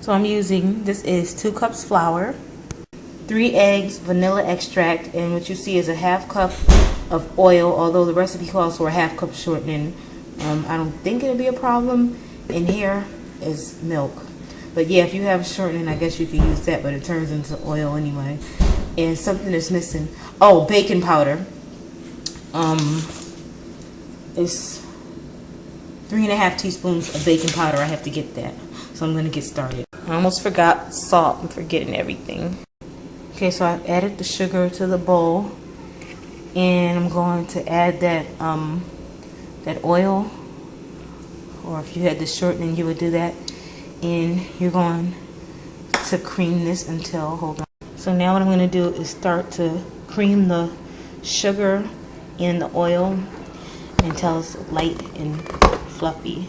So I'm using, this is 2 cups flour, 3 eggs, vanilla extract, and what you see is a ½ cup of oil, although the recipe calls for a ½ cup shortening. I don't think it'll be a problem. And here is milk. But yeah, if you have shortening, I guess you could use that, but it turns into oil anyway. And something is missing. Oh, baking powder. It's 3½ teaspoons of baking powder. I have to get that. So I'm gonna get started. I almost forgot salt. I'm forgetting everything. Okay, so I've added the sugar to the bowl, and I'm going to add that that oil, or if you had the shortening, you would do that. And you're going to cream this until, hold on. So now what I'm going to do is start to cream the sugar in the oil until it's light and fluffy.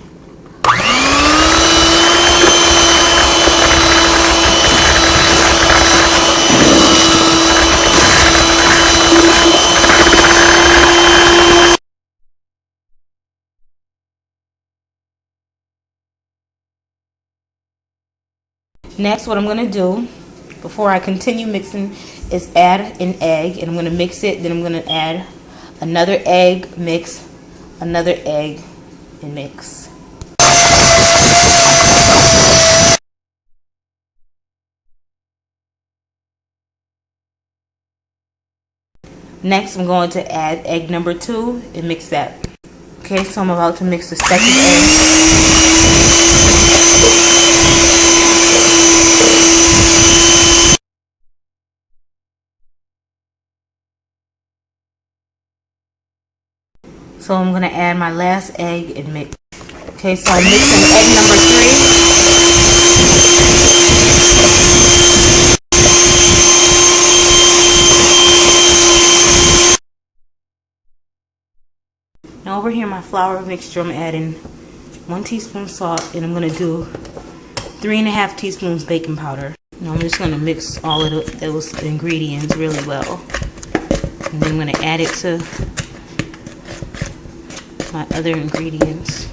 Next, what I'm going to do before I continue mixing is add an egg, and I'm going to mix it. Then I'm going to add another egg, mix, another egg, and mix. Next, I'm going to add egg number 2 and mix that. Okay, so I'm about to mix the second egg. So I'm going to add my last egg and mix. Okay, so I'm mixing egg number 3. Now over here, my flour mixture, I'm adding 1 teaspoon salt, and I'm going to do 3½ teaspoons baking powder. Now I'm just going to mix all of those ingredients really well. And then I'm going to add it to my other ingredients.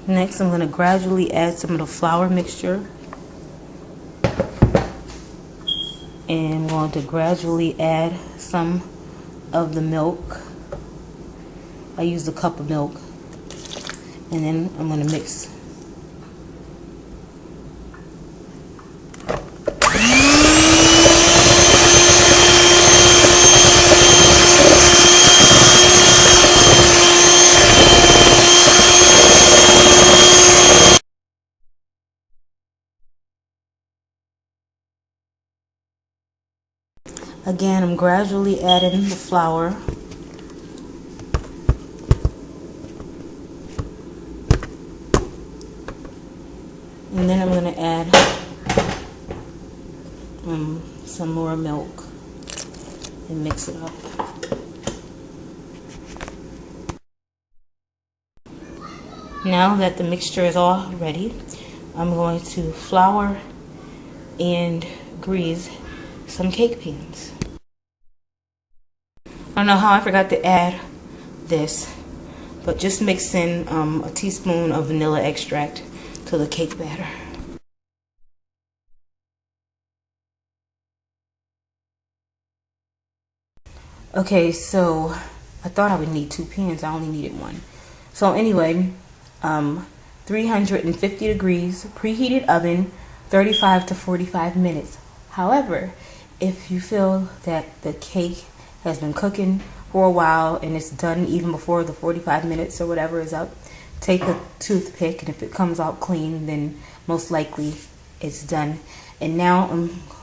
Next, I'm going to gradually add some of the flour mixture, and I'm going to gradually add some of the milk. I used a cup of milk, and then I'm going to mix. Again, I'm gradually adding the flour. And then I'm going to add some more milk and mix it up. Now that the mixture is all ready, I'm going to flour and grease some cake pans. I don't know how I forgot to add this, but just mix in a teaspoon of vanilla extract to the cake batter. Okay, so I thought I would need 2 pans. I only needed 1. So anyway, 350 degrees, preheated oven, 35 to 45 minutes. However, if you feel that the cake has been cooking for a while and it's done even before the 45 minutes or whatever is up, take a toothpick, and if it comes out clean, then most likely it's done. And now,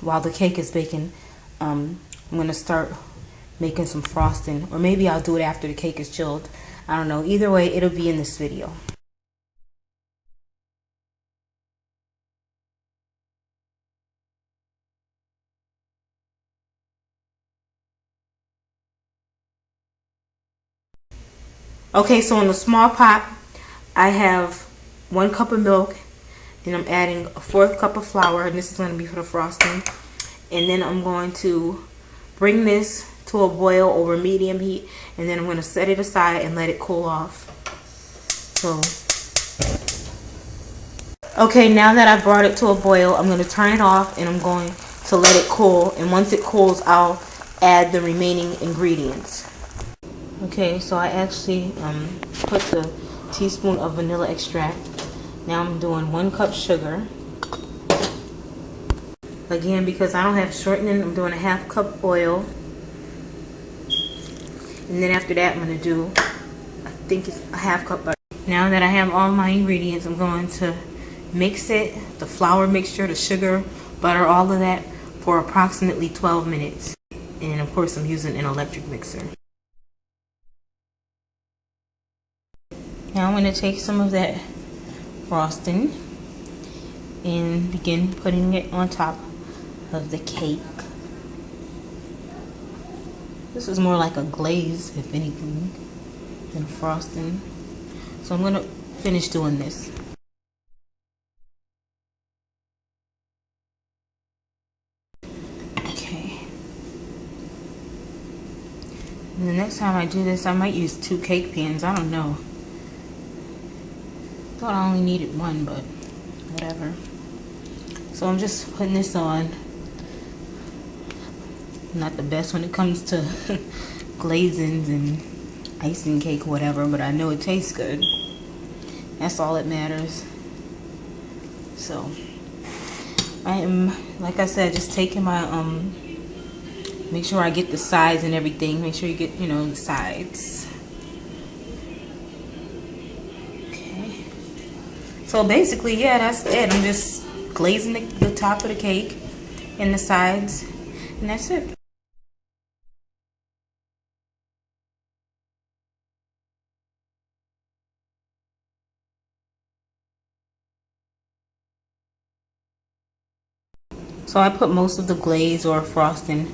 while the cake is baking, I'm going to start making some frosting, or maybe I'll do it after the cake is chilled. I don't know. Either way, it'll be in this video. Okay, so in the small pot, I have 1 cup of milk, and I'm adding a 1/4 cup of flour, and this is going to be for the frosting. And then I'm going to bring this to a boil over medium heat, and then I'm going to set it aside and let it cool off. So Okay, now that I've brought it to a boil, I'm going to turn it off and I'm going to let it cool. And once it cools, I'll add the remaining ingredients. Okay, so I actually put the teaspoon of vanilla extract. Now I'm doing 1 cup sugar. Again, because I don't have shortening, I'm doing a 1/2 cup oil. And then after that, I'm going to do, I think it's a 1/2 cup butter. Now that I have all my ingredients, I'm going to mix it, the flour mixture, the sugar, butter, all of that, for approximately 12 minutes. And of course, I'm using an electric mixer. Now I'm going to take some of that frosting and begin putting it on top of the cake. This is more like a glaze, if anything, than frosting. So I'm going to finish doing this. Okay. And the next time I do this, I might use 2 cake pans. I don't know. Thought I only needed 1, but whatever. So I'm just putting this on. Not the best when it comes to glazings and icing cake or whatever, but I know it tastes good. That's all that matters. So I am, like I said, just taking my make sure I get the sides and everything. Make sure you get, you know, the sides. Okay. So basically, yeah, that's it. I'm just glazing the top of the cake and the sides, and that's it. So I put most of the glaze or frosting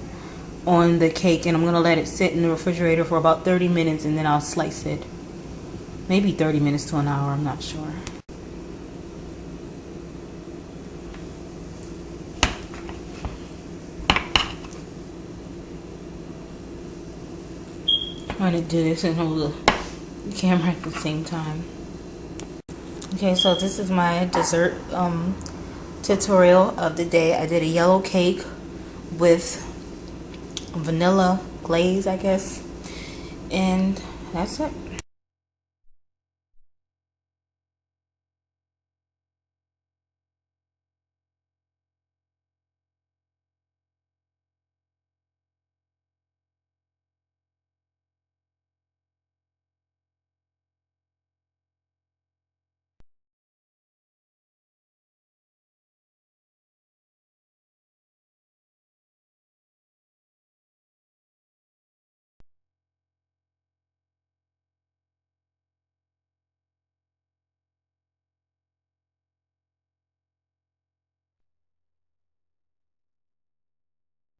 on the cake, and I'm going to let it sit in the refrigerator for about 30 minutes, and then I'll slice it. Maybe 30 minutes to an hour, I'm not sure. I'm going to do this and hold the camera at the same time. Okay, so this is my dessert tutorial of the day. I did a yellow cake with vanilla glaze, I guess, and that's it.